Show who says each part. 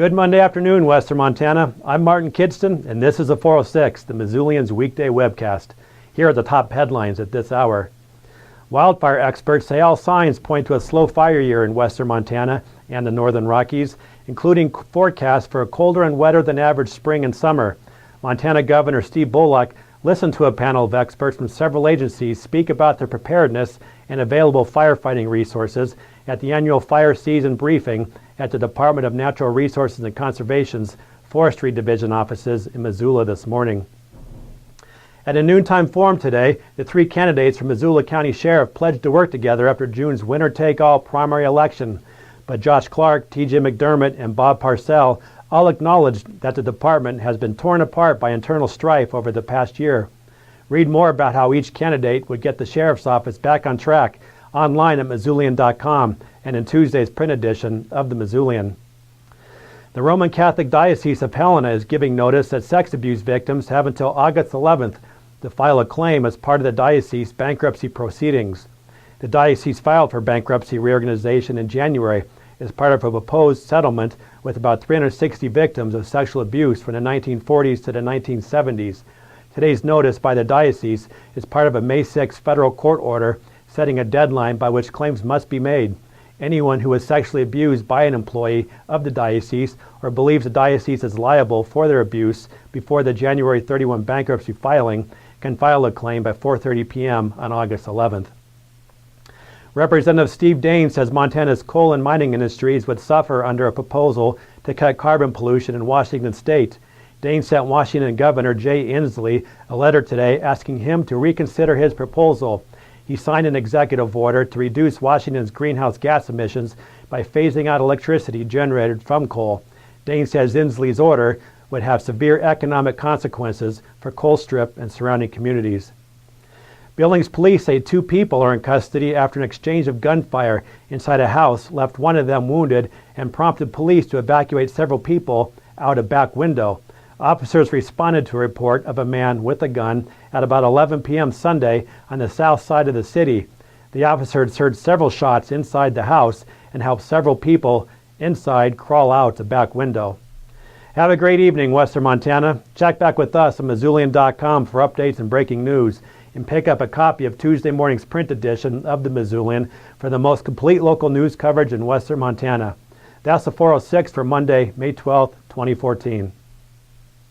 Speaker 1: Good Monday afternoon, Western Montana. I'm Martin Kidston, and this is the 406, the Missoulian's weekday webcast. Here are the top headlines at this hour. Wildfire experts say all signs point to a slow fire year in Western Montana and the Northern Rockies, including forecasts for a colder and wetter than average spring and summer. Montana Governor Steve Bullock listened to a panel of experts from several agencies speak about their preparedness and available firefighting resources at the annual fire season briefing at the Department of Natural Resources and Conservation's Forestry Division offices in Missoula this morning. At a noontime forum today, the three candidates for Missoula County Sheriff pledged to work together after June's winner-take-all primary election. But Josh Clark, T.J. McDermott, and Bob Parcell all acknowledged that the department has been torn apart by internal strife over the past year. Read more about how each candidate would get the sheriff's office back on track online at Missoulian.com and in Tuesday's print edition of the Missoulian. The Roman Catholic Diocese of Helena is giving notice that sex abuse victims have until August 11th to file a claim as part of the diocese bankruptcy proceedings. The diocese filed for bankruptcy reorganization in January as part of a proposed settlement with about 360 victims of sexual abuse from the 1940s to the 1970s. Today's notice by the diocese is part of a May 6 federal court order setting a deadline by which claims must be made. Anyone who was sexually abused by an employee of the diocese or believes the diocese is liable for their abuse before the January 31 bankruptcy filing can file a claim by 4:30 p.m. on August 11th. Representative Steve Dane says Montana's coal and mining industries would suffer under a proposal to cut carbon pollution in Washington state. Dane sent Washington Governor Jay Inslee a letter today asking him to reconsider his proposal. He signed an executive order to reduce Washington's greenhouse gas emissions by phasing out electricity generated from coal. Dane says Inslee's order would have severe economic consequences for Colstrip and surrounding communities. Billings police say two people are in custody after an exchange of gunfire inside a house left one of them wounded and prompted police to evacuate several people out a back window. Officers responded to a report of a man with a gun at about 11 p.m. Sunday on the south side of the city. The officers heard several shots inside the house and helped several people inside crawl out the back window. Have a great evening, Western Montana. Check back with us on Missoulian.com for updates and breaking news, and pick up a copy of Tuesday morning's print edition of the Missoulian for the most complete local news coverage in Western Montana. That's the 406 for Monday, May 12th, 2014.